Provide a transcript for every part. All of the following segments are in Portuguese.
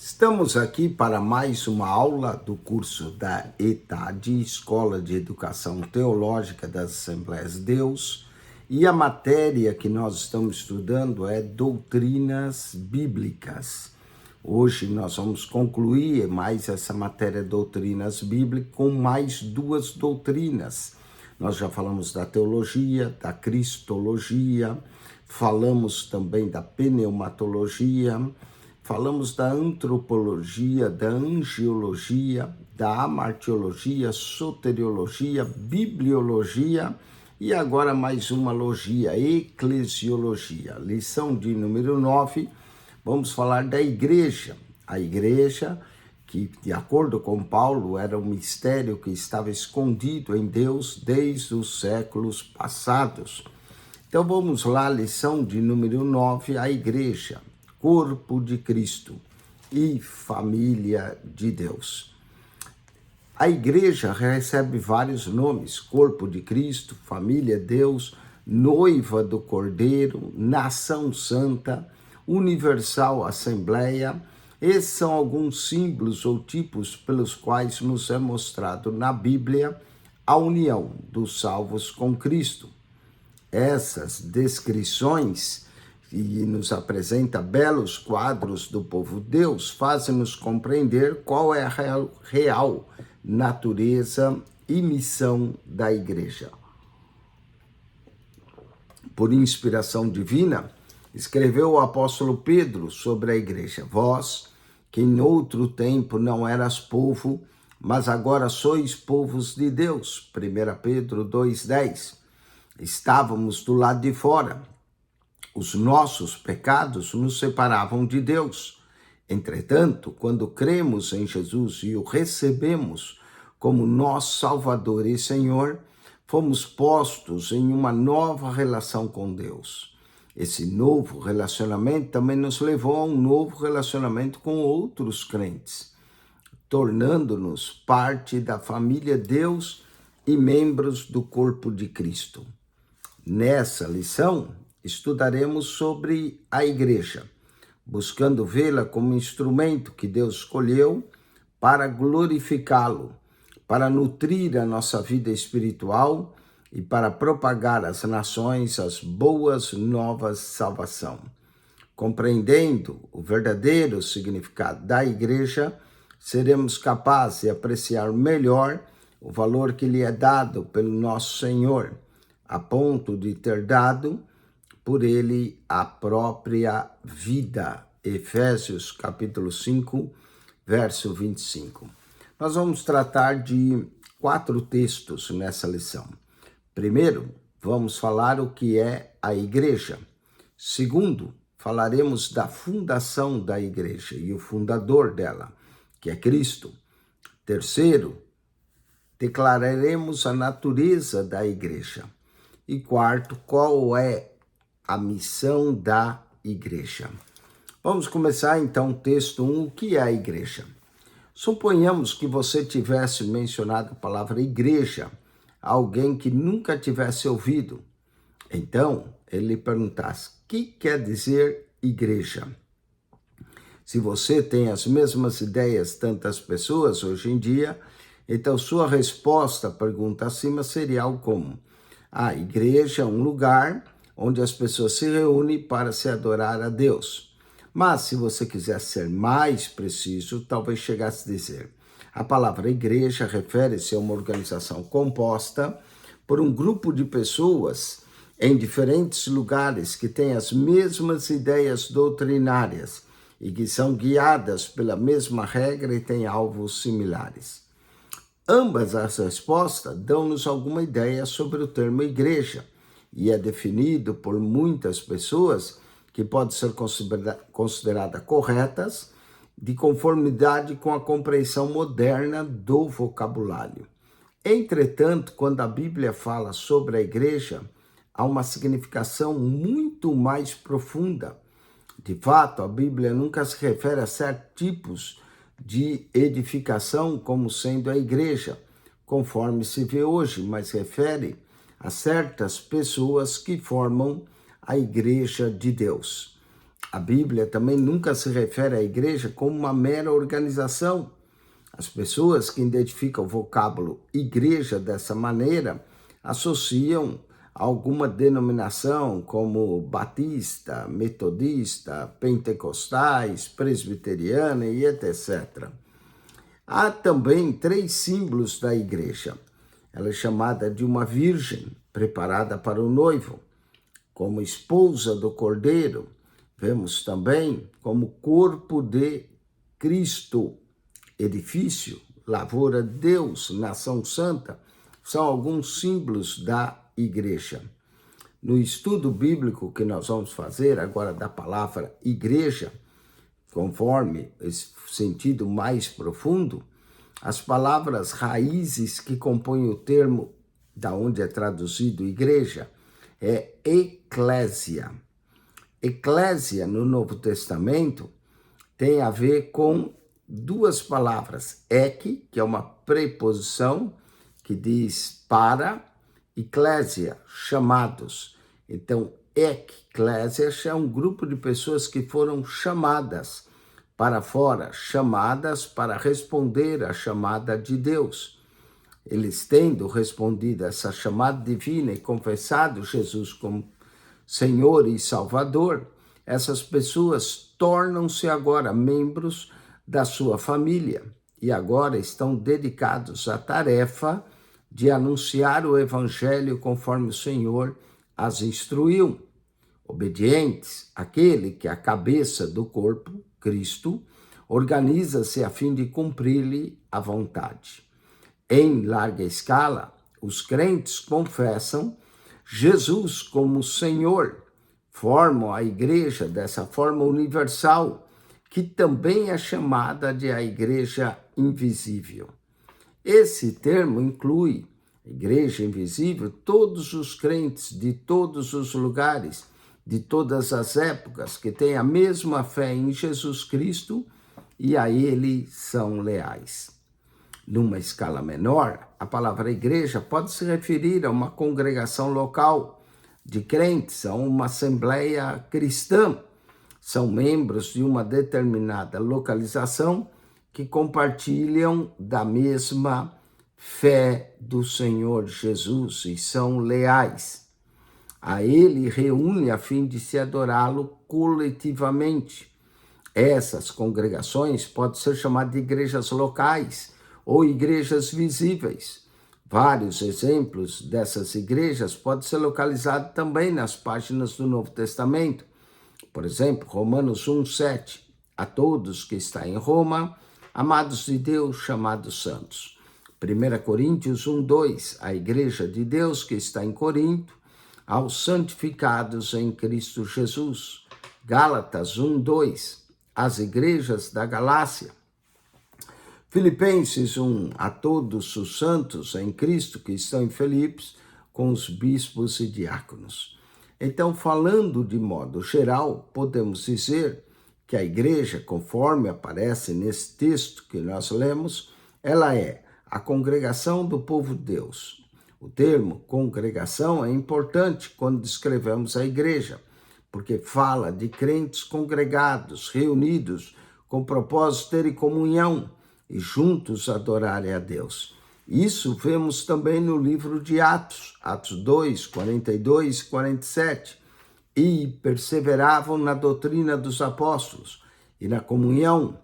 Estamos aqui para mais uma aula do curso da ETAD, Escola de Educação Teológica das Assembleias de Deus, e a matéria que nós estamos estudando é Doutrinas Bíblicas. Hoje nós vamos concluir mais essa matéria Doutrinas Bíblicas com mais duas doutrinas. Nós já falamos da teologia, da cristologia, falamos também da pneumatologia, falamos da antropologia, da angiologia, da amartiologia, soteriologia, bibliologia e agora mais uma logia, eclesiologia. Lição de número 9, vamos falar da igreja. A igreja, que de acordo com Paulo, era um mistério que estava escondido em Deus desde os séculos passados. Então vamos lá, lição de número 9, a igreja. Corpo de Cristo e família de Deus. A igreja recebe vários nomes: corpo de Cristo, família de Deus, noiva do Cordeiro, nação santa, universal assembleia. Esses são alguns símbolos ou tipos pelos quais nos é mostrado na Bíblia a união dos salvos com Cristo. Essas descrições e nos apresenta belos quadros do povo de Deus, fazem-nos compreender qual é a real natureza e missão da igreja. Por inspiração divina, escreveu o apóstolo Pedro sobre a igreja: vós, que em outro tempo não eras povo, mas agora sois povos de Deus. 1 Pedro 2,10. Estávamos do lado de fora. Os nossos pecados nos separavam de Deus. Entretanto, quando cremos em Jesus e o recebemos como nosso Salvador e Senhor, fomos postos em uma nova relação com Deus. Esse novo relacionamento também nos levou a um novo relacionamento com outros crentes, tornando-nos parte da família de Deus e membros do corpo de Cristo. Nessa lição, estudaremos sobre a igreja, buscando vê-la como instrumento que Deus escolheu para glorificá-lo, para nutrir a nossa vida espiritual e para propagar às nações as boas novas de salvação. Compreendendo o verdadeiro significado da igreja, seremos capazes de apreciar melhor o valor que lhe é dado pelo nosso Senhor, a ponto de ter dado por ele a própria vida. Efésios capítulo 5, verso 25. Nós vamos tratar de 4 textos nessa lição. Primeiro, vamos falar o que é a igreja. Segundo, falaremos da fundação da igreja e o fundador dela, que é Cristo. Terceiro, declararemos a natureza da igreja. E quarto, qual é a missão da igreja. Vamos começar então texto 1, o que é a igreja? Suponhamos que você tivesse mencionado a palavra igreja a alguém que nunca tivesse ouvido. Então, ele lhe perguntasse: o que quer dizer igreja? Se você tem as mesmas ideias tantas pessoas hoje em dia, então sua resposta à pergunta acima seria algo como: a igreja é um lugar onde as pessoas se reúnem para se adorar a Deus. Mas, se você quiser ser mais preciso, talvez chegasse a dizer: a palavra igreja refere-se a uma organização composta por um grupo de pessoas em diferentes lugares que têm as mesmas ideias doutrinárias e que são guiadas pela mesma regra e têm alvos similares. Ambas as respostas dão-nos alguma ideia sobre o termo igreja, e é definido por muitas pessoas que pode ser considerada corretas, de conformidade com a compreensão moderna do vocabulário. Entretanto, quando a Bíblia fala sobre a igreja, há uma significação muito mais profunda. De fato, a Bíblia nunca se refere a certos tipos de edificação como sendo a igreja, conforme se vê hoje, mas refere a certas pessoas que formam a igreja de Deus. A Bíblia também nunca se refere à igreja como uma mera organização. As pessoas que identificam o vocábulo igreja dessa maneira associam a alguma denominação como batista, metodista, pentecostais, presbiteriana e etc. Há também 3 símbolos da igreja. Ela é chamada de uma virgem preparada para o noivo, como esposa do Cordeiro. Vemos também como corpo de Cristo, edifício, lavoura de Deus, nação santa, são alguns símbolos da igreja. No estudo bíblico que nós vamos fazer agora da palavra igreja, conforme esse sentido mais profundo, as palavras raízes que compõem o termo, da onde é traduzido igreja, é eclésia. Eclésia, no Novo Testamento, tem a ver com 2 palavras. Ek, que é uma preposição que diz para, e clésia, chamados. Então, eclésia é um grupo de pessoas que foram chamadas para fora, chamadas para responder à chamada de Deus. Eles tendo respondido a essa chamada divina e confessado Jesus como Senhor e Salvador, essas pessoas tornam-se agora membros da sua família e agora estão dedicados à tarefa de anunciar o Evangelho conforme o Senhor as instruiu. Obedientes, aquele que é a cabeça do corpo, Cristo, organiza-se a fim de cumprir-lhe a vontade. Em larga escala, os crentes confessam Jesus como Senhor, formam a igreja dessa forma universal, que também é chamada de a igreja invisível. Esse termo inclui, igreja invisível, todos os crentes de todos os lugares, de todas as épocas, que têm a mesma fé em Jesus Cristo e a Ele são leais. Numa escala menor, a palavra igreja pode se referir a uma congregação local de crentes, a uma assembleia cristã. São membros de uma determinada localização que compartilham da mesma fé do Senhor Jesus e são leais. A Ele reúne a fim de se adorá-lo coletivamente. Essas congregações podem ser chamadas de igrejas locais ou igrejas visíveis. Vários exemplos dessas igrejas podem ser localizados também nas páginas do Novo Testamento. Por exemplo, Romanos 1:7. A todos que estão em Roma, amados de Deus, chamados santos. 1 Coríntios 1:2. A igreja de Deus que está em Corinto, aos santificados em Cristo Jesus. Gálatas 1:2. As igrejas da Galácia. Filipenses 1, a todos os santos em Cristo que estão em Filipos, com os bispos e diáconos. Então, falando de modo geral, podemos dizer que a igreja, conforme aparece nesse texto que nós lemos, ela é a congregação do povo de Deus. O termo congregação é importante quando descrevemos a igreja, porque fala de crentes congregados, reunidos, com o propósito de terem comunhão e juntos adorarem a Deus. Isso vemos também no livro de Atos, Atos 2, 42 e 47. E perseveravam na doutrina dos apóstolos, e na comunhão,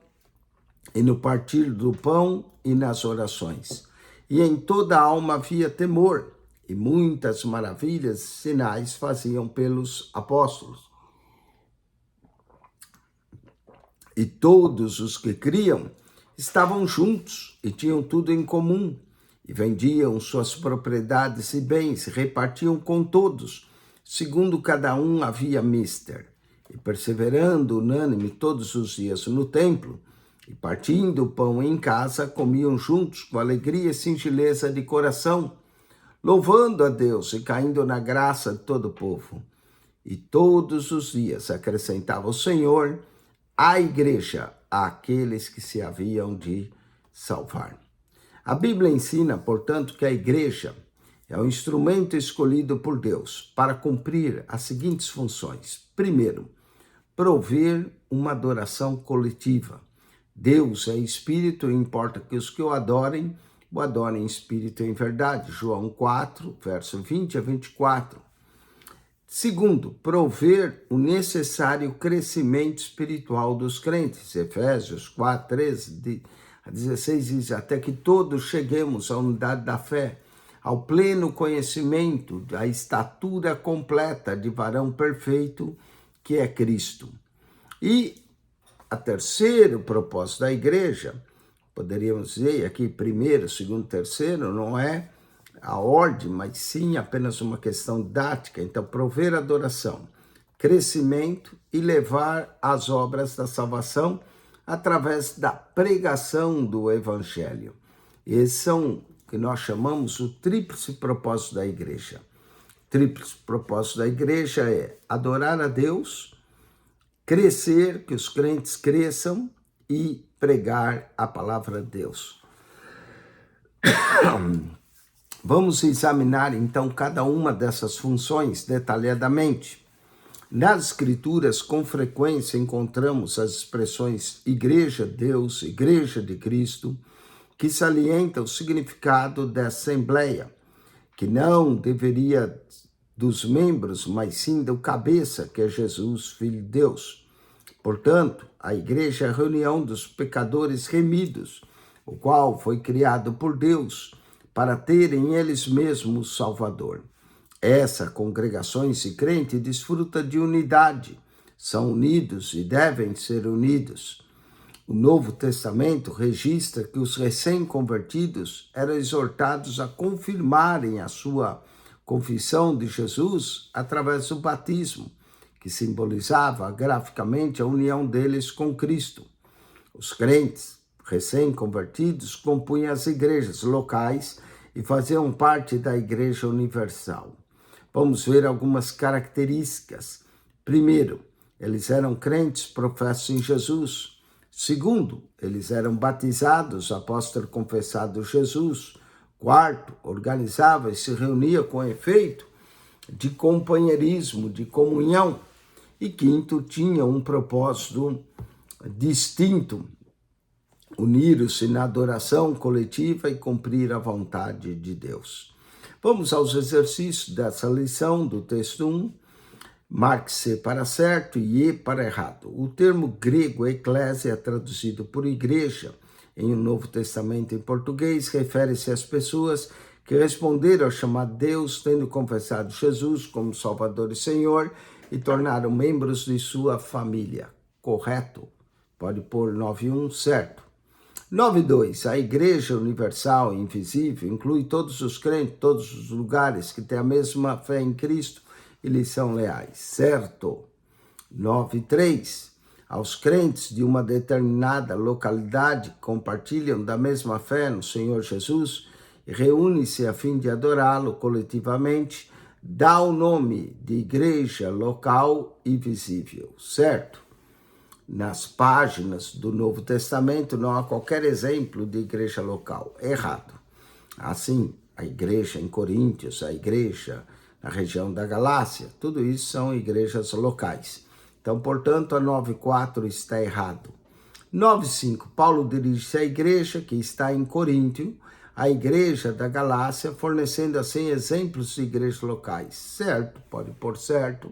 e no partir do pão e nas orações. E em toda a alma havia temor, e muitas maravilhas e sinais faziam pelos apóstolos. E todos os que criam estavam juntos e tinham tudo em comum, e vendiam suas propriedades e bens, e repartiam com todos, segundo cada um havia mister. E perseverando unânime todos os dias no templo, e partindo o pão em casa, comiam juntos com alegria e singeleza de coração, louvando a Deus e caindo na graça de todo o povo. E todos os dias acrescentava o Senhor à igreja àqueles que se haviam de salvar. A Bíblia ensina, portanto, que a igreja é o instrumento escolhido por Deus para cumprir as seguintes funções. Primeiro, prover uma adoração coletiva. Deus é espírito, importa que os que o adorem em espírito e em verdade. João 4, verso 20 a 24. Segundo, prover o necessário crescimento espiritual dos crentes. Efésios 4, 13 a 16 diz, até que todos cheguemos à unidade da fé, ao pleno conhecimento, à estatura completa de varão perfeito, que é Cristo. E a terceiro propósito da igreja, poderíamos dizer aqui primeiro, segundo, terceiro, não é a ordem, mas sim apenas uma questão didática. Então, prover adoração, crescimento e levar as obras da salvação através da pregação do evangelho. Esses são o que nós chamamos o tríplice propósito da igreja. O tríplice propósito da igreja é adorar a Deus, crescer, que os crentes cresçam e pregar a palavra de Deus. Vamos examinar então cada uma dessas funções detalhadamente. Nas Escrituras, com frequência, encontramos as expressões Igreja de Deus, Igreja de Cristo, que salientam o significado da Assembleia, que não deveria dos membros, mas sim do cabeça, que é Jesus, Filho de Deus. Portanto, a igreja é a reunião dos pecadores remidos, o qual foi criado por Deus para terem eles mesmos Salvador. Essa congregação e crente desfruta de unidade, são unidos e devem ser unidos. O Novo Testamento registra que os recém-convertidos eram exortados a confirmarem a sua confissão de Jesus através do batismo, que simbolizava graficamente a união deles com Cristo. Os crentes recém-convertidos compunham as igrejas locais e faziam parte da Igreja Universal. Vamos ver algumas características. Primeiro, eles eram crentes professos em Jesus. Segundo, eles eram batizados após ter confessado Jesus. Quarto, organizava e se reunia com efeito de companheirismo, de comunhão. E quinto, tinha um propósito distinto, unir-se na adoração coletiva e cumprir a vontade de Deus. Vamos aos exercícios dessa lição do texto 1. Marque C para certo e E para errado. O termo grego eclésia, traduzido por igreja em o Novo Testamento em português, refere-se às pessoas que responderam ao chamado de Deus, tendo confessado Jesus como Salvador e Senhor, e tornaram membros de sua família. Correto? Pode pôr 9.1, certo. 9.2. A Igreja Universal e Invisível inclui todos os crentes, todos os lugares que têm a mesma fé em Cristo e lhe são leais. Certo. 9.3. Aos crentes de uma determinada localidade que compartilham da mesma fé no Senhor Jesus e reúnem-se a fim de adorá-lo coletivamente, dá o nome de igreja local e visível. Certo. Nas páginas do Novo Testamento não há qualquer exemplo de igreja local. Errado. Assim, a igreja em Coríntios, a igreja na região da Galácia, tudo isso são igrejas locais. Então, portanto, a 9.4 está errado. 9.5, Paulo dirige-se à igreja que está em Coríntio, a igreja da Galácia, fornecendo assim exemplos de igrejas locais. Certo, pode pôr certo.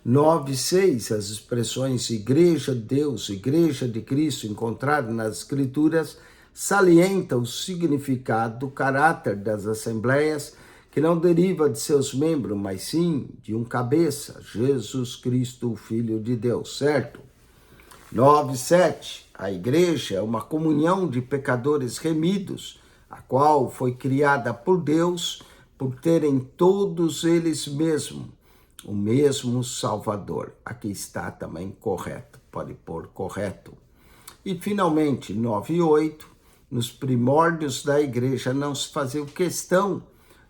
9.6, as expressões Igreja de Deus, Igreja de Cristo, encontradas nas Escrituras, salientam o significado do caráter das assembleias, que não deriva de seus membros, mas sim de um cabeça, Jesus Cristo, o Filho de Deus, certo? 9.7, a igreja é uma comunhão de pecadores remidos, a qual foi criada por Deus, por terem todos eles mesmos o mesmo Salvador. Aqui está também correto, pode pôr correto. E finalmente, 9.8, nos primórdios da igreja não se fazia questão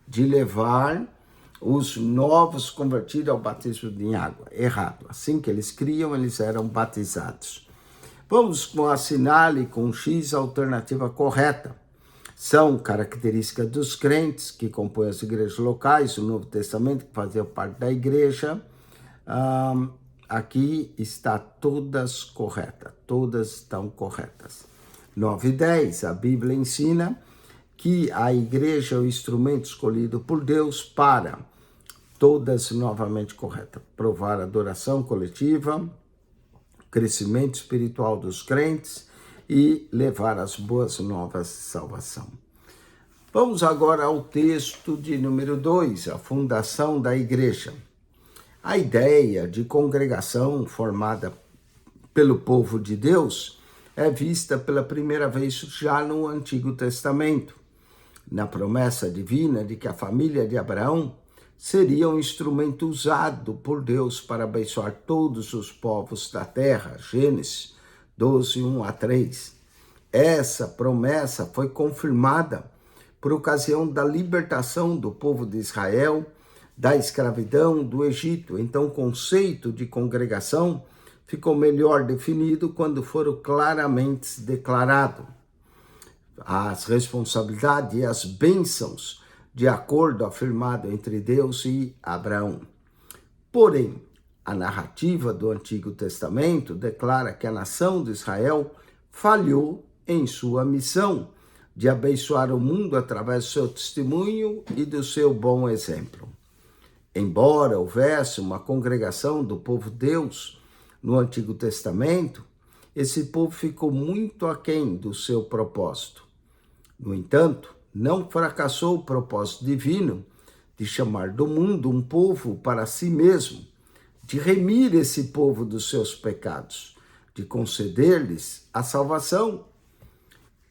de levar os novos convertidos ao batismo em água. Errado. Assim que eles criam, eles eram batizados. Vamos com a assinale com X, a alternativa correta. São características dos crentes que compõem as igrejas locais, o Novo Testamento, que fazia parte da igreja. aqui está todas corretas, todas estão corretas. 9 e 10, a Bíblia ensina que a igreja é o instrumento escolhido por Deus para todas novamente corretas. Provar a adoração coletiva, crescimento espiritual dos crentes e levar as boas novas de salvação. Vamos agora ao texto de número 2, a fundação da igreja. A ideia de congregação formada pelo povo de Deus é vista pela primeira vez já no Antigo Testamento, na promessa divina de que a família de Abraão seria um instrumento usado por Deus para abençoar todos os povos da terra. Gênesis 12, 1 a 3. Essa promessa foi confirmada por ocasião da libertação do povo de Israel da escravidão do Egito. Então, o conceito de congregação ficou melhor definido quando foram claramente declarados as responsabilidades e as bênçãos de acordo afirmado entre Deus e Abraão. Porém, a narrativa do Antigo Testamento declara que a nação de Israel falhou em sua missão de abençoar o mundo através do seu testemunho e do seu bom exemplo. Embora houvesse uma congregação do povo de Deus no Antigo Testamento, esse povo ficou muito aquém do seu propósito. No entanto, não fracassou o propósito divino de chamar do mundo um povo para si mesmo, de remir esse povo dos seus pecados, de conceder-lhes a salvação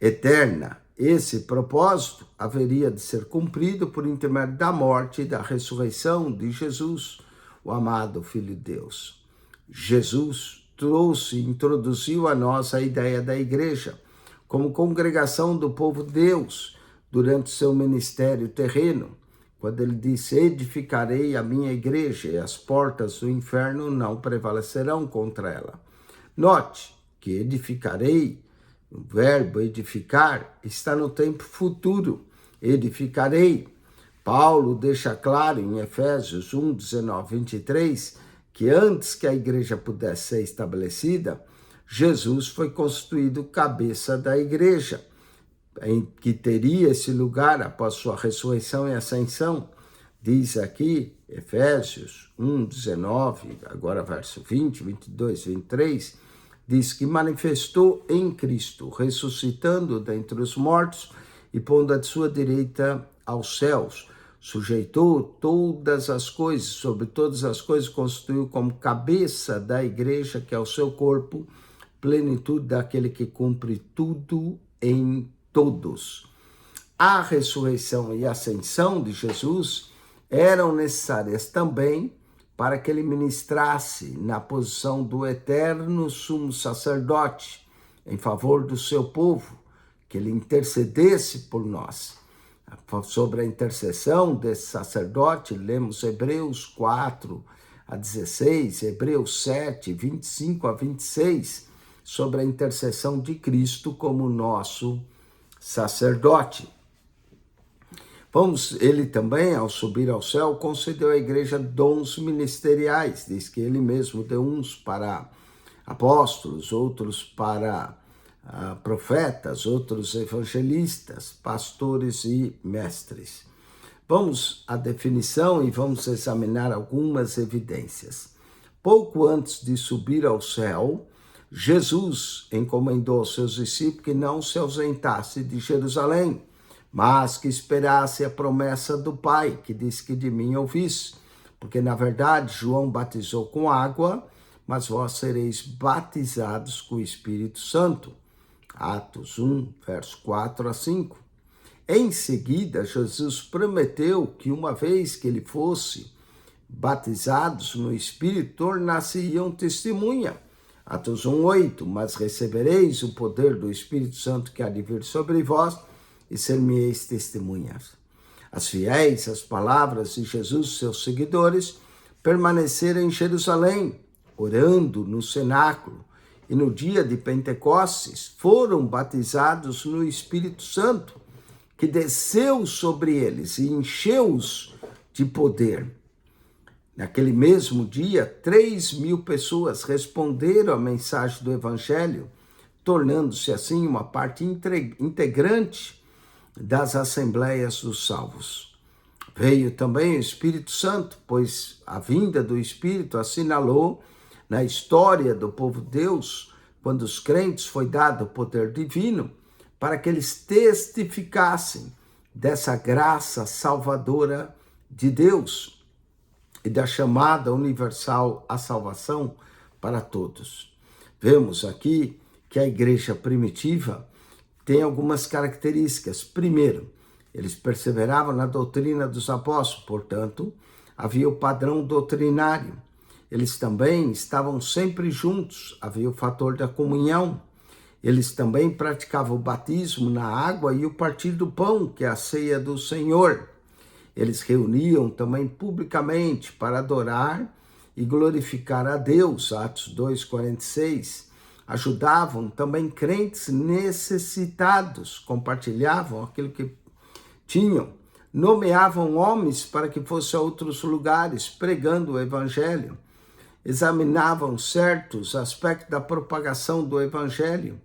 eterna. Esse propósito haveria de ser cumprido por intermédio da morte e da ressurreição de Jesus, o amado Filho de Deus. Jesus trouxe e introduziu a nós a ideia da igreja como congregação do povo de Deus durante seu ministério terreno, quando ele disse: edificarei a minha igreja e as portas do inferno não prevalecerão contra ela. Note que edificarei, o verbo edificar está no tempo futuro. Edificarei. Paulo deixa claro em Efésios 1, 19, 23, que antes que a igreja pudesse ser estabelecida, Jesus foi constituído cabeça da igreja, em que teria esse lugar após sua ressurreição e ascensão. Diz aqui, Efésios 1, 19, agora verso 20, 22, 23, diz que manifestou em Cristo, ressuscitando dentre os mortos e pondo à sua direita aos céus. Sujeitou todas as coisas, sobre todas as coisas constituiu como cabeça da igreja, que é o seu corpo, plenitude daquele que cumpre tudo em todos. A ressurreição e a ascensão de Jesus eram necessárias também para que ele ministrasse na posição do eterno sumo sacerdote em favor do seu povo, que ele intercedesse por nós. Sobre a intercessão desse sacerdote, lemos Hebreus 4 a 16, Hebreus 7, 25 a 26, sobre a intercessão de Cristo como nosso sacerdote. Ele também, ao subir ao céu, concedeu à igreja dons ministeriais. Diz que ele mesmo deu uns para apóstolos, outros para profetas, outros evangelistas, pastores e mestres. Vamos à definição e vamos examinar algumas evidências. Pouco antes de subir ao céu, Jesus encomendou aos seus discípulos que não se ausentasse de Jerusalém, mas que esperasse a promessa do Pai, que diz que de mim ouvisse. Porque, na verdade, João batizou com água, mas vós sereis batizados com o Espírito Santo. Atos 1, verso 4 a 5. Em seguida, Jesus prometeu que uma vez que ele fosse batizados no Espírito, tornar-se-iam testemunha. Atos 1, 8. Mas recebereis o poder do Espírito Santo que há de vir sobre vós e ser-me-eis testemunhas. As fiéis às palavras de Jesus, seus seguidores, permaneceram em Jerusalém, orando no cenáculo, e no dia de Pentecostes foram batizados no Espírito Santo, que desceu sobre eles e encheu-os de poder. Naquele mesmo dia, 3.000 pessoas responderam à mensagem do Evangelho, tornando-se assim uma parte integrante das Assembleias dos Salvos. Veio também o Espírito Santo, pois a vinda do Espírito assinalou na história do povo de Deus, quando os crentes foi dado o poder divino, para que eles testificassem dessa graça salvadora de Deus e da chamada universal à salvação para todos. Vemos aqui que a igreja primitiva tem algumas características. Primeiro, eles perseveravam na doutrina dos apóstolos, portanto, havia o padrão doutrinário. Eles também estavam sempre juntos, havia o fator da comunhão. Eles também praticavam o batismo na água e o partir do pão, que é a ceia do Senhor. Eles reuniam também publicamente para adorar e glorificar a Deus, Atos 2:46. Ajudavam também crentes necessitados, compartilhavam aquilo que tinham, nomeavam homens para que fossem a outros lugares pregando o evangelho, examinavam certos aspectos da propagação do evangelho,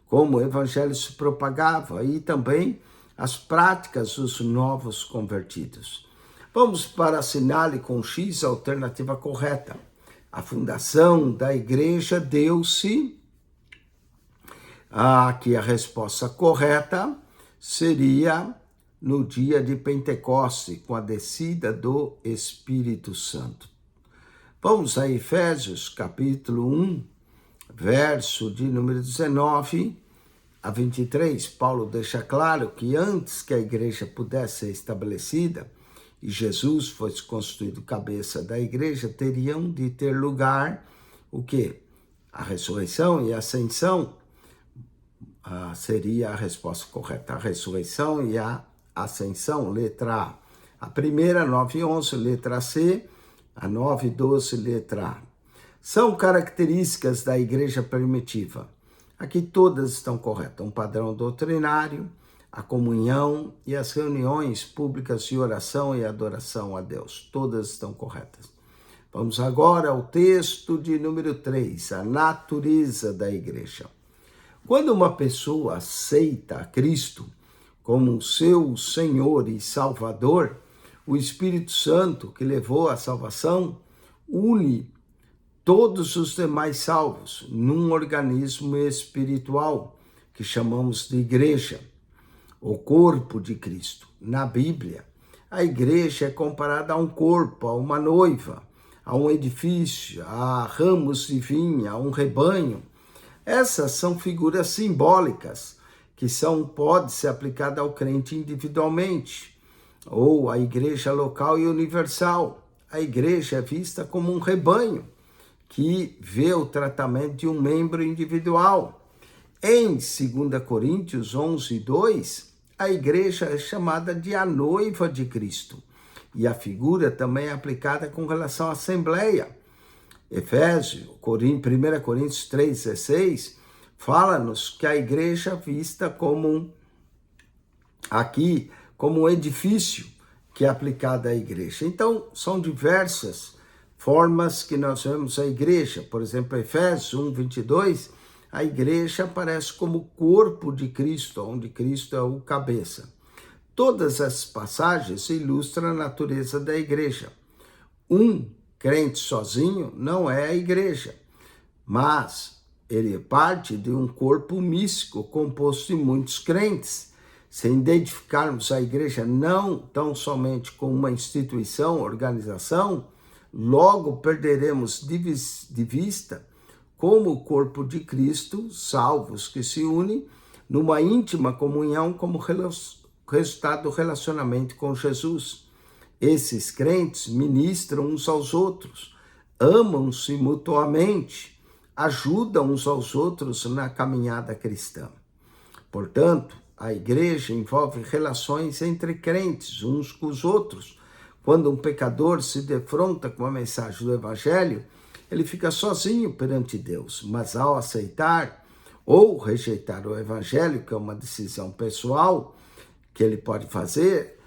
como o evangelho se propagava e também as práticas dos novos convertidos. Vamos para assinale com X a alternativa correta. A fundação da igreja deu-se, aqui a resposta correta seria no dia de Pentecoste, com a descida do Espírito Santo. Vamos a Efésios, capítulo 1, verso de número 19 a 23. Paulo deixa claro que antes que a igreja pudesse ser estabelecida e Jesus fosse constituído cabeça da igreja, teriam de ter lugar o quê? A ressurreição e a ascensão. Seria a resposta correta. A ressurreição e a ascensão, letra A. A primeira, 9:11, letra C. A 9:12, letra A. São características da igreja primitiva. Aqui todas estão corretas. Um padrão doutrinário, a comunhão e as reuniões públicas de oração e adoração a Deus. Todas estão corretas. Vamos agora ao texto de número 3, a natureza da igreja. Quando uma pessoa aceita a Cristo como seu Senhor e Salvador, o Espírito Santo que levou à salvação une todos os demais salvos num organismo espiritual que chamamos de igreja, o corpo de Cristo. Na Bíblia, a igreja é comparada a um corpo, a uma noiva, a um edifício, a ramos de vinha, a um rebanho. Essas são figuras simbólicas que pode ser aplicada ao crente individualmente, ou à igreja local e universal. A igreja é vista como um rebanho que vê o tratamento de um membro individual. Em 2 Coríntios 11:2, a igreja é chamada de a noiva de Cristo. E a figura também é aplicada com relação à assembleia. Efésios, 1 Coríntios 3:16, fala-nos que a igreja é vista como um edifício que é aplicado à igreja. Então, são diversas formas que nós vemos a igreja. Por exemplo, Efésios 1:22, a igreja aparece como o corpo de Cristo, onde Cristo é o cabeça. Todas as passagens ilustram a natureza da igreja. Um crente sozinho não é a igreja, mas ele é parte de um corpo místico composto de muitos crentes. Se identificarmos a igreja não tão somente como uma instituição, organização, logo perderemos de vista como o corpo de Cristo, salvos que se unem numa íntima comunhão como resultado do relacionamento com Jesus. Esses crentes ministram uns aos outros, amam-se mutuamente, ajudam uns aos outros na caminhada cristã. Portanto, a igreja envolve relações entre crentes, uns com os outros. Quando um pecador se defronta com a mensagem do evangelho, ele fica sozinho perante Deus, mas ao aceitar ou rejeitar o evangelho, que é uma decisão pessoal que ele pode fazer,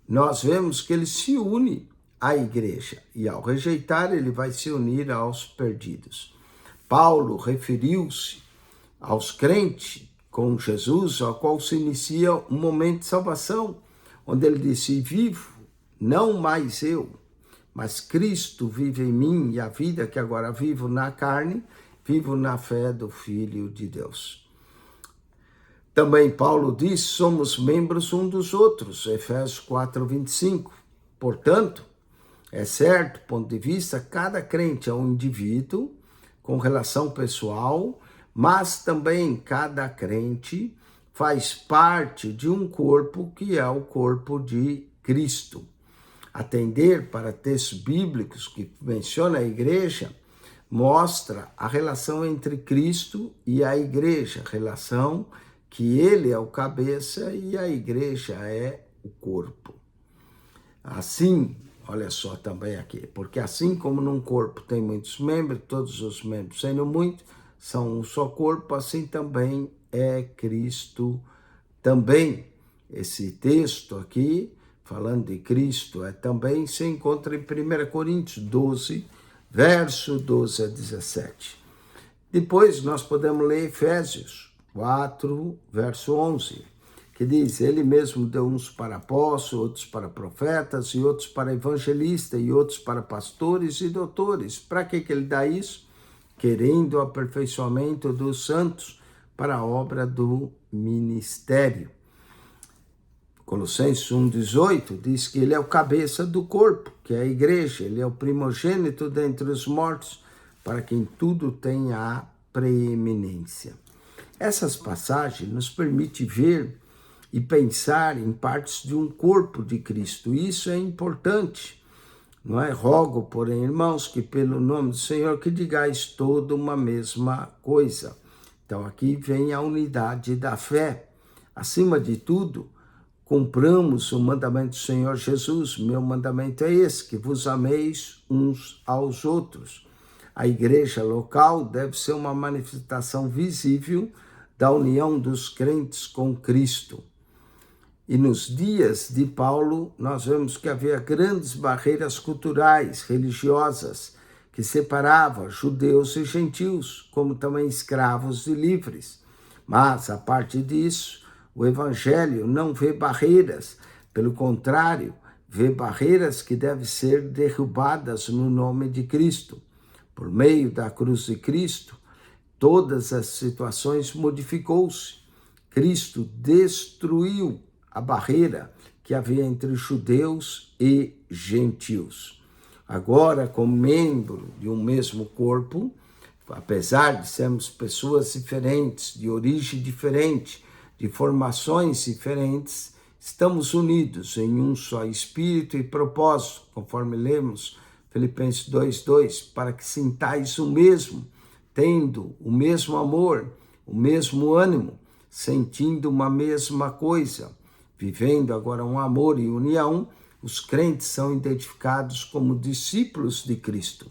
nós vemos que ele se une a igreja, e ao rejeitar, ele vai se unir aos perdidos. Paulo referiu-se aos crentes com Jesus, ao qual se inicia um momento de salvação, onde ele disse: vivo, não mais eu, mas Cristo vive em mim, e a vida que agora vivo na carne, vivo na fé do Filho de Deus. Também Paulo diz: somos membros um dos outros, Efésios 4:25. Portanto, é certo, do ponto de vista, cada crente é um indivíduo com relação pessoal, mas também cada crente faz parte de um corpo que é o corpo de Cristo. Atender para textos bíblicos que mencionam a igreja mostra a relação entre Cristo e a igreja, relação que ele é o cabeça e a igreja é o corpo. Assim, olha só também aqui, porque assim como num corpo tem muitos membros, todos os membros sendo muitos, são um só corpo, assim também é Cristo também. Esse texto aqui, falando de Cristo, também se encontra em 1 Coríntios 12, verso 12 a 17. Depois nós podemos ler Efésios 4, verso 11, que diz: ele mesmo deu uns para apóstolos, outros para profetas, e outros para evangelistas, e outros para pastores e doutores. Para que ele dá isso? Querendo o aperfeiçoamento dos santos para a obra do ministério. Colossenses 1,18 diz que ele é o cabeça do corpo, que é a igreja, ele é o primogênito dentre os mortos, para quem tudo tem a preeminência. Essas passagens nos permitem ver e pensar em partes de um corpo de Cristo. Isso é importante, não é? Rogo, porém, irmãos, que pelo nome do Senhor que digais toda uma mesma coisa. Então aqui vem a unidade da fé. Acima de tudo, cumpramos o mandamento do Senhor Jesus. Meu mandamento é esse, que vos ameis uns aos outros. A igreja local deve ser uma manifestação visível da união dos crentes com Cristo. E nos dias de Paulo, nós vemos que havia grandes barreiras culturais, religiosas, que separavam judeus e gentios, como também escravos e livres. Mas, a parte disso, o Evangelho não vê barreiras, pelo contrário, vê barreiras que devem ser derrubadas no nome de Cristo. Por meio da cruz de Cristo, todas as situações modificou-se. Cristo destruiu a barreira que havia entre judeus e gentios. Agora, como membro de um mesmo corpo, apesar de sermos pessoas diferentes, de origem diferente, de formações diferentes, estamos unidos em um só espírito e propósito, conforme lemos Filipenses 2:2, para que sintais o mesmo, tendo o mesmo amor, o mesmo ânimo, sentindo uma mesma coisa, vivendo agora um amor e união. Os crentes são identificados como discípulos de Cristo.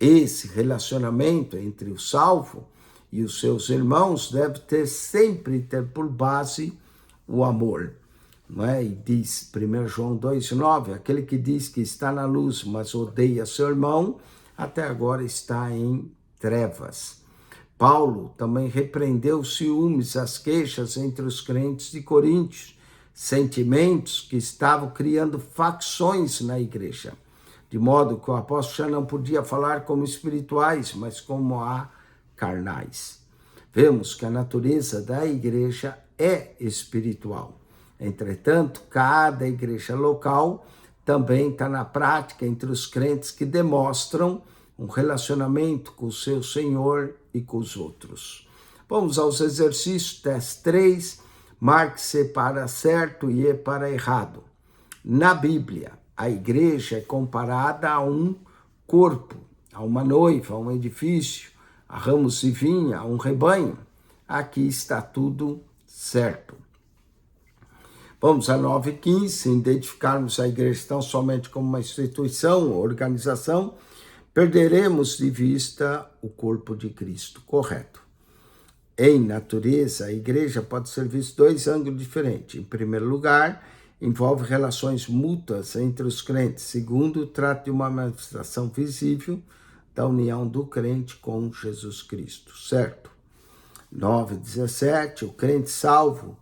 Esse relacionamento entre o salvo e os seus irmãos deve sempre ter por base o amor. Não é? E diz 1 João 2,9, aquele que diz que está na luz, mas odeia seu irmão, até agora está em trevas. Paulo também repreendeu os ciúmes, as queixas entre os crentes de Coríntios, sentimentos que estavam criando facções na igreja, de modo que o apóstolo já não podia falar como espirituais, mas como carnais. Vemos que a natureza da igreja é espiritual. Entretanto, cada igreja local também está na prática entre os crentes que demonstram um relacionamento com o seu Senhor e com os outros. Vamos aos exercícios, teste 3, marque-se para certo e para errado. Na Bíblia, a igreja é comparada a um corpo, a uma noiva, a um edifício, a ramos de vinha, a um rebanho. Aqui está tudo certo. Vamos a 9:15, se identificarmos a igreja tão somente como uma instituição, organização, perderemos de vista o corpo de Cristo, correto. Em natureza, a igreja pode ser vista dois ângulos diferentes. Em primeiro lugar, envolve relações mútuas entre os crentes. Segundo, trata de uma manifestação visível da união do crente com Jesus Cristo, certo? 9:17, o crente salvo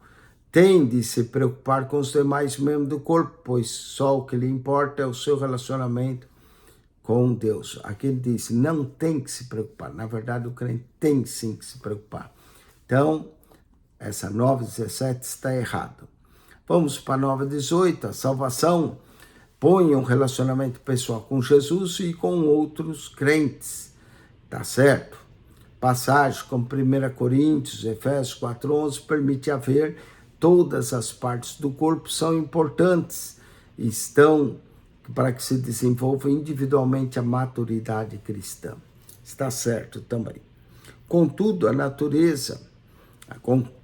tem de se preocupar com os demais membros do corpo, pois só o que lhe importa é o seu relacionamento com Deus. Aqui ele diz, não tem que se preocupar. Na verdade, o crente tem sim que se preocupar. Então, essa 9:17 está errada. Vamos para 9:18, a salvação põe um relacionamento pessoal com Jesus e com outros crentes, tá certo? Passagens como 1 Coríntios, Efésios 4:11 permite haver todas as partes do corpo são importantes e estão para que se desenvolva individualmente a maturidade cristã. Está certo também. Contudo, a natureza,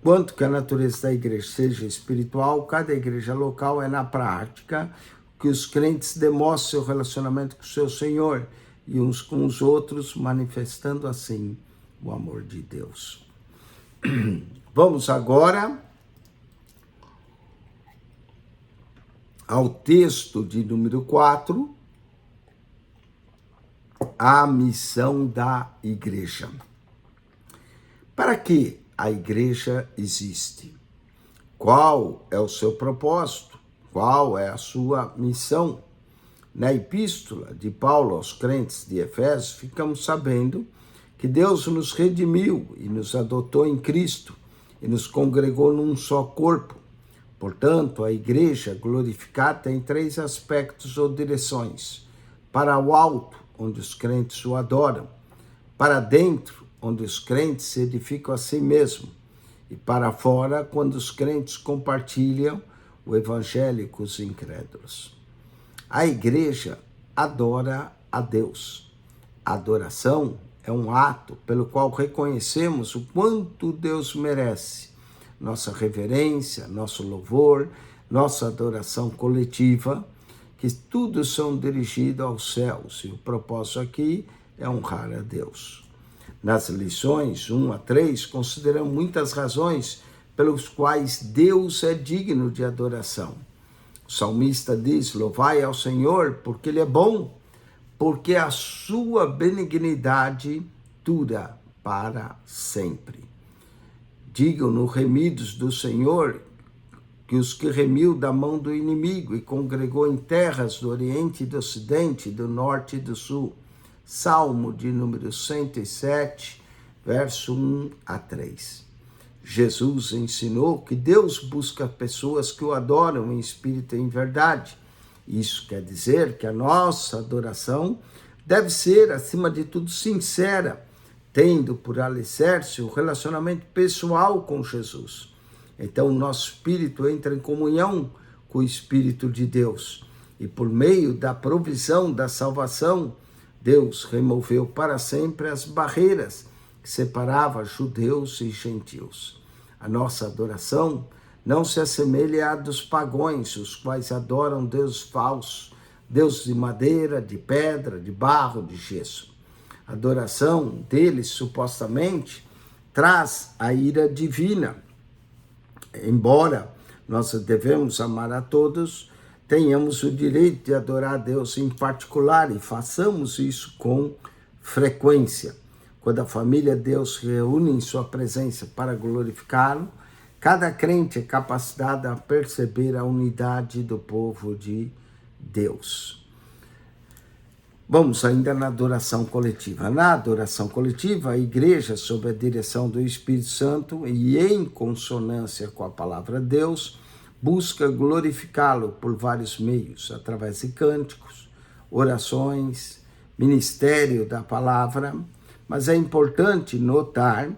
quanto que a natureza da igreja seja espiritual, cada igreja local é na prática que os crentes demonstram seu relacionamento com o seu Senhor e uns com os outros, manifestando assim o amor de Deus. Vamos agora ao texto de número 4, a missão da igreja. Para que a igreja existe? Qual é o seu propósito? Qual é a sua missão? Na epístola de Paulo aos crentes de Efésios, ficamos sabendo que Deus nos redimiu e nos adotou em Cristo e nos congregou num só corpo. Portanto, a igreja glorificada tem 3 aspectos ou direções. Para o alto, onde os crentes o adoram. Para dentro, onde os crentes se edificam a si mesmos. E para fora, quando os crentes compartilham o evangelho com os incrédulos. A igreja adora a Deus. A adoração é um ato pelo qual reconhecemos o quanto Deus merece. Nossa reverência, nosso louvor, nossa adoração coletiva, que tudo são dirigidos aos céus. E o propósito aqui é honrar a Deus. Nas lições 1-3, consideramos muitas razões pelos quais Deus é digno de adoração. O salmista diz, louvai ao Senhor, porque Ele é bom, porque a sua benignidade dura para sempre. Digam-no remidos do Senhor, que os que remiu da mão do inimigo e congregou em terras do Oriente e do Ocidente, do Norte e do Sul. Salmo de número 107, verso 1-3. Jesus ensinou que Deus busca pessoas que o adoram em espírito e em verdade. Isso quer dizer que a nossa adoração deve ser, acima de tudo, sincera, tendo por alicerce o relacionamento pessoal com Jesus. Então, o nosso espírito entra em comunhão com o Espírito de Deus. E por meio da provisão da salvação, Deus removeu para sempre as barreiras que separavam judeus e gentios. A nossa adoração não se assemelha à dos pagãos, os quais adoram deuses falsos, deuses de madeira, de pedra, de barro, de gesso. A adoração deles, supostamente, traz a ira divina. Embora nós devemos amar a todos, tenhamos o direito de adorar a Deus em particular e façamos isso com frequência. Quando a família de Deus se reúne em sua presença para glorificá-lo, cada crente é capacitado a perceber a unidade do povo de Deus. Vamos ainda na adoração coletiva. Na adoração coletiva, a igreja, sob a direção do Espírito Santo e em consonância com a palavra de Deus, busca glorificá-lo por vários meios, através de cânticos, orações, ministério da palavra, mas é importante notar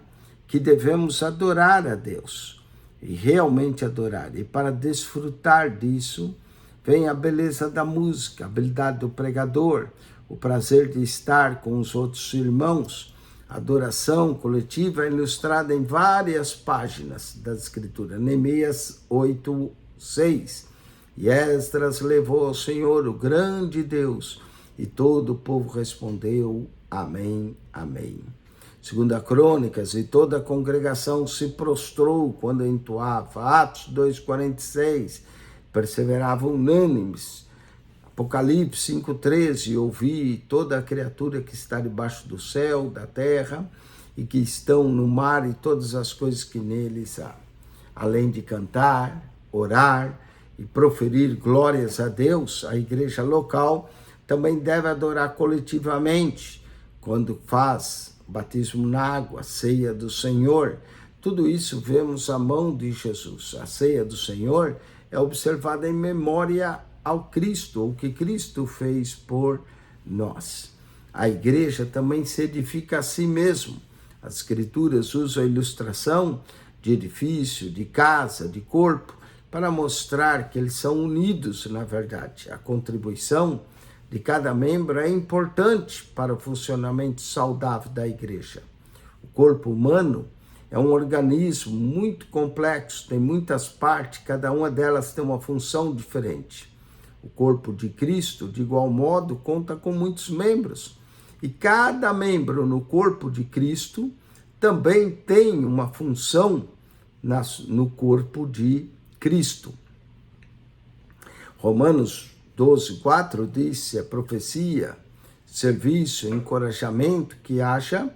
que devemos adorar a Deus, e realmente adorar. E para desfrutar disso, vem a beleza da música, a habilidade do pregador, o prazer de estar com os outros irmãos. A adoração coletiva é ilustrada em várias páginas da Escritura. Neemias 8:6. E Esdras levou ao Senhor, o grande Deus, e todo o povo respondeu, amém, amém. 2 Crônicas, e toda a congregação se prostrou quando entoava. Atos 2:46. perseveravam unânimes. Apocalipse 5,13, ouvi toda a criatura que está debaixo do céu, da terra, e que estão no mar e todas as coisas que neles há. Além de cantar, orar e proferir glórias a Deus, a igreja local também deve adorar coletivamente, quando faz batismo na água, a ceia do Senhor. Tudo isso vemos a mão de Jesus. A ceia do Senhor é observada em memória ao Cristo, o que Cristo fez por nós. A igreja também se edifica a si mesmo. As Escrituras usam a ilustração de edifício, de casa, de corpo, para mostrar que eles são unidos, na verdade. A contribuição de cada membro é importante para o funcionamento saudável da igreja. O corpo humano é um organismo muito complexo, tem muitas partes, cada uma delas tem uma função diferente. O corpo de Cristo, de igual modo, conta com muitos membros. E cada membro no corpo de Cristo também tem uma função no corpo de Cristo. Romanos 12,4 diz: a profecia, serviço, encorajamento, que haja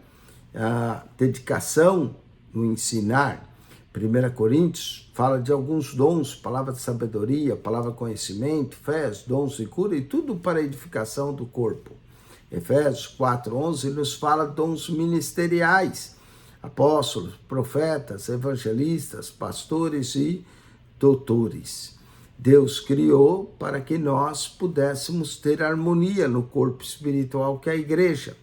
dedicação no ensinar. 1 Coríntios fala de alguns dons, palavra de sabedoria, palavra de conhecimento, fé, dons de cura, e tudo para a edificação do corpo. Efésios 4,11 nos fala de dons ministeriais, apóstolos, profetas, evangelistas, pastores e doutores. Deus criou para que nós pudéssemos ter harmonia no corpo espiritual que é a igreja.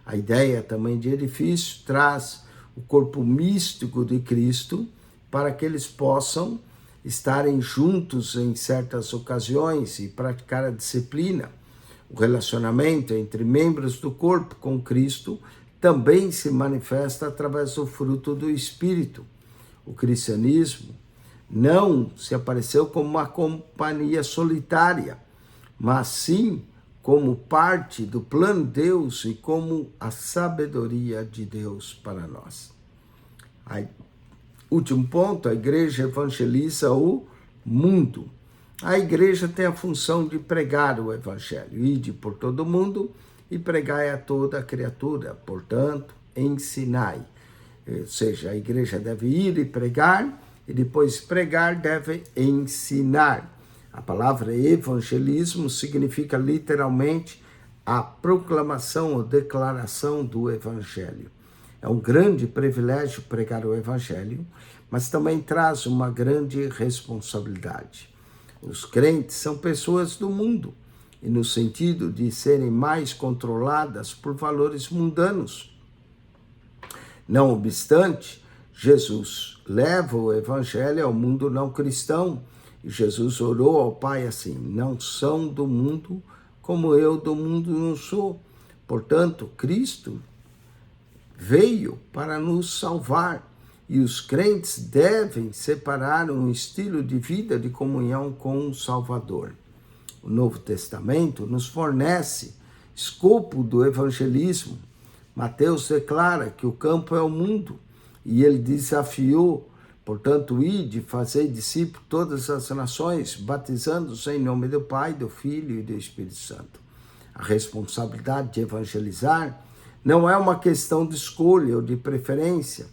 A ideia também de edifício traz o corpo místico de Cristo para que eles possam estarem juntos em certas ocasiões e praticar a disciplina. O relacionamento entre membros do corpo com Cristo também se manifesta através do fruto do Espírito. O cristianismo não se apareceu como uma companhia solitária, mas sim como parte do plano de Deus e como a sabedoria de Deus para nós. Último ponto, a igreja evangeliza o mundo. A igreja tem a função de pregar o evangelho, ide por todo mundo e pregai a toda a criatura, portanto, ensinai. Ou seja, a igreja deve ir e pregar, e depois pregar deve ensinar. A palavra evangelismo significa literalmente a proclamação ou declaração do evangelho. É um grande privilégio pregar o evangelho, mas também traz uma grande responsabilidade. Os crentes são pessoas do mundo, e no sentido de serem mais controladas por valores mundanos. Não obstante, Jesus leva o evangelho ao mundo não cristão, e Jesus orou ao Pai assim: não são do mundo, como eu do mundo não sou. Portanto, Cristo veio para nos salvar, e os crentes devem separar um estilo de vida de comunhão com o Salvador. O Novo Testamento nos fornece escopo do evangelismo. Mateus declara que o campo é o mundo, e ele desafiou: portanto, ide, fazei discípulos todas as nações, batizando-os em nome do Pai, do Filho e do Espírito Santo. A responsabilidade de evangelizar não é uma questão de escolha ou de preferência.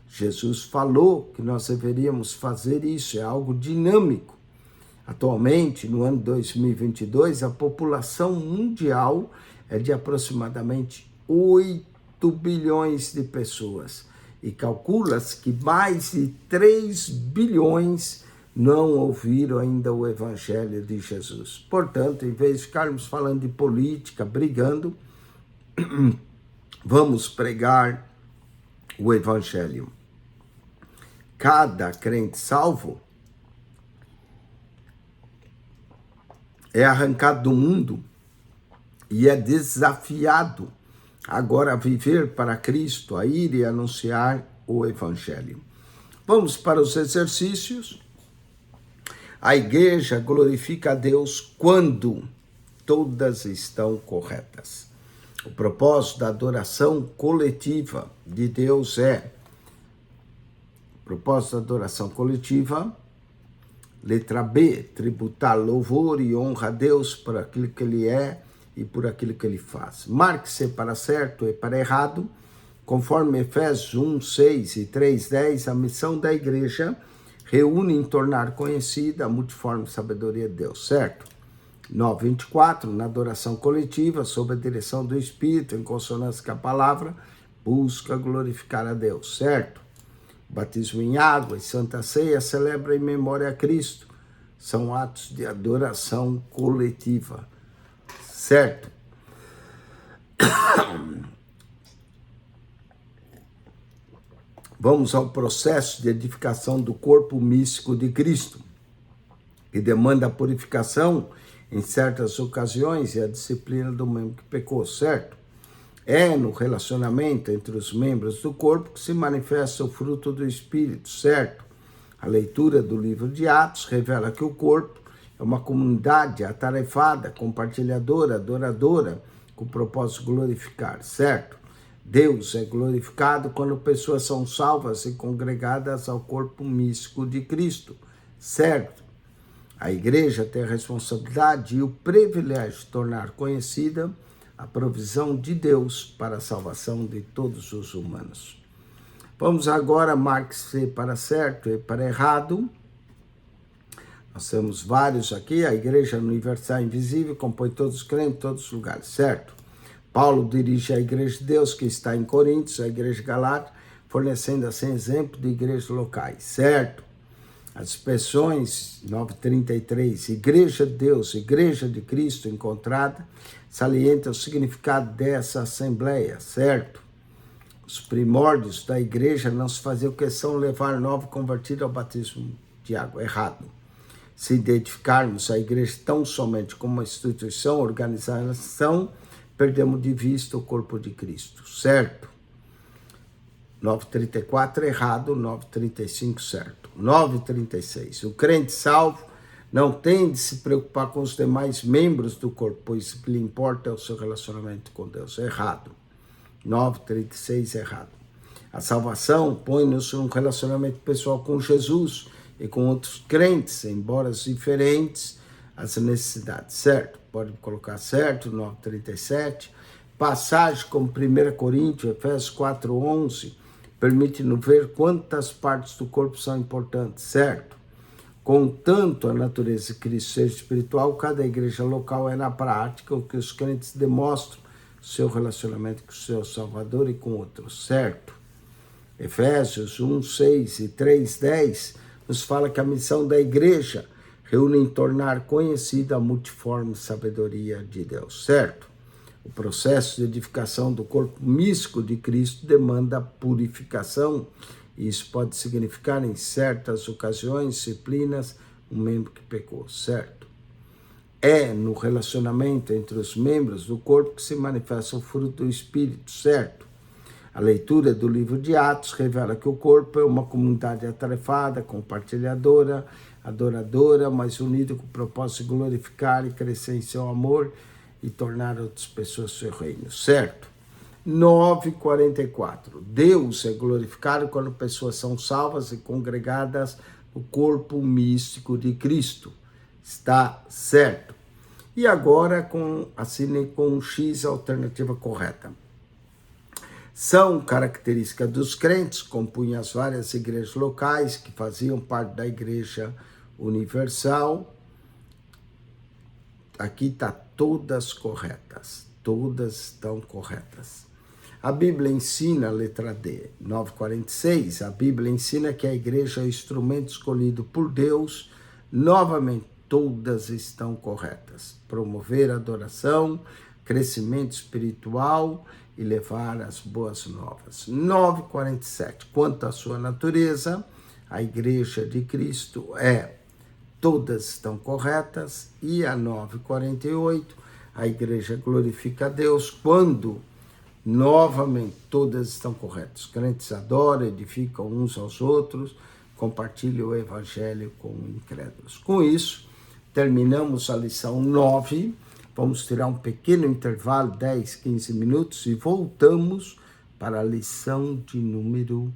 Jesus falou que nós deveríamos fazer isso, é algo dinâmico. Atualmente, no ano 2022, a população mundial é de aproximadamente 8 bilhões de pessoas. E calcula-se que mais de 3 bilhões não ouviram ainda o evangelho de Jesus. Portanto, em vez de ficarmos falando de política, brigando, vamos pregar o evangelho. Cada crente salvo é arrancado do mundo e é desafiado agora a viver para Cristo, a ir e anunciar o evangelho. Vamos para os exercícios. A igreja glorifica a Deus quando todas estão corretas. O propósito da adoração coletiva de Deus é Letra B, tributar louvor e honra a Deus por aquilo que Ele é e por aquilo que Ele faz. Marque-se para certo e para errado, conforme Efésios 1, 6 e 3, 10, a missão da igreja reúne em tornar conhecida a multiforme sabedoria de Deus, certo? 9:24, na adoração coletiva, sob a direção do Espírito, em consonância com a palavra, busca glorificar a Deus, certo? Batismo em água e Santa Ceia celebra em memória a Cristo. São atos de adoração coletiva, certo? Vamos ao processo de edificação do corpo místico de Cristo, que demanda a purificação em certas ocasiões e a disciplina do membro que pecou, certo? É no relacionamento entre os membros do corpo que se manifesta o fruto do Espírito, certo? A leitura do livro de Atos revela que o corpo é uma comunidade atarefada, compartilhadora, adoradora, com o propósito de glorificar, certo? Deus é glorificado quando pessoas são salvas e congregadas ao corpo místico de Cristo, certo? A igreja tem a responsabilidade e o privilégio de tornar conhecida a provisão de Deus para a salvação de todos os humanos. Vamos agora, marque-se para certo e para errado. Nós temos vários aqui. A Igreja Universal Invisível compõe todos os crentes em todos os lugares, certo? Paulo dirige a Igreja de Deus que está em Coríntios, a Igreja Galácia, fornecendo assim exemplo de igrejas locais, certo? As expressões 9:33, Igreja de Deus, Igreja de Cristo encontrada, salienta o significado dessa assembleia, certo? Os primórdios da igreja não se faziam questão de levar novo convertido ao batismo de água, errado. Se identificarmos a igreja tão somente como uma instituição, organização, perdemos de vista o corpo de Cristo, certo? 9:34, errado, 9:35, certo. 9:36, o crente salvo não tem de se preocupar com os demais membros do corpo, pois o que lhe importa é o seu relacionamento com Deus, errado. 9:36, errado. A salvação põe-nos um relacionamento pessoal com Jesus e com outros crentes, embora diferentes as necessidades, certo? Pode colocar certo, 9:37. Passagem como 1 Coríntios, Efésios 4:11, permite-nos ver quantas partes do corpo são importantes, certo? Contanto a natureza de Cristo ser espiritual, cada igreja local é na prática o que os crentes demonstram seu relacionamento com o seu Salvador e com outros, certo? Efésios 1, 6 e 3, 10 nos fala que a missão da igreja reúne em tornar conhecida a multiforme sabedoria de Deus, certo? O processo de edificação do corpo místico de Cristo demanda purificação. Isso pode significar, em certas ocasiões, disciplinas, um membro que pecou, certo? É no relacionamento entre os membros do corpo que se manifesta o fruto do Espírito, certo? A leitura do livro de Atos revela que o corpo é uma comunidade atarefada, compartilhadora, adoradora, mas unida com o propósito de glorificar e crescer em seu amor e tornar outras pessoas seu reino, certo? 9:44. Deus é glorificado quando pessoas são salvas e congregadas no corpo místico de Cristo. Está certo. E agora, assine com um X a alternativa correta. São características dos crentes, compunham as várias igrejas locais que faziam parte da Igreja Universal. Aqui está todas corretas, todas estão corretas. A Bíblia ensina, letra D, 9:46, a Bíblia ensina que a igreja é o instrumento escolhido por Deus. Novamente, todas estão corretas. Promover a adoração, crescimento espiritual e levar as boas novas. 9:47, quanto à sua natureza, a igreja de Cristo é... Todas estão corretas. E a 9:48, a igreja glorifica a Deus quando, novamente, todas estão corretas. Os crentes adoram, edificam uns aos outros, compartilham o evangelho com incrédulos. Com isso, terminamos a lição 9. Vamos tirar um pequeno intervalo, 10, 15 minutos, e voltamos para a lição de número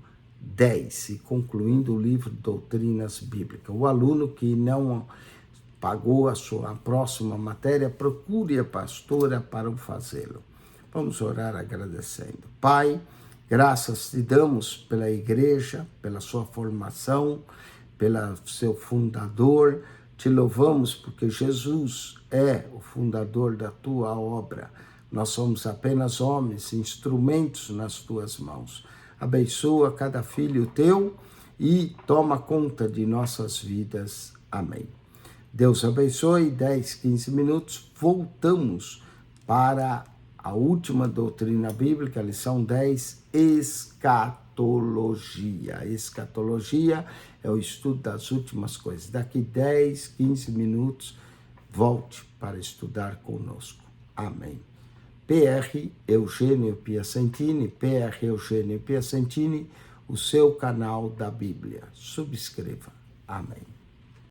10, e concluindo o livro Doutrinas Bíblicas. O aluno que não pagou a sua próxima matéria, procure a pastora para o fazê-lo. Vamos orar agradecendo. Pai, graças te damos pela igreja, pela sua formação, pelo seu fundador. Te louvamos porque Jesus é o fundador da tua obra. Nós somos apenas homens, instrumentos nas tuas mãos. Abençoa cada filho teu e toma conta de nossas vidas. Amém. Deus abençoe. 10, 15 minutos. Voltamos para a última doutrina bíblica, lição 10, escatologia. Escatologia é o estudo das últimas coisas. Daqui 10, 15 minutos, volte para estudar conosco. Amém. PR Eugênio Piacentini, PR Eugênio Piacentini, o seu canal da Bíblia. Subscreva. Amém.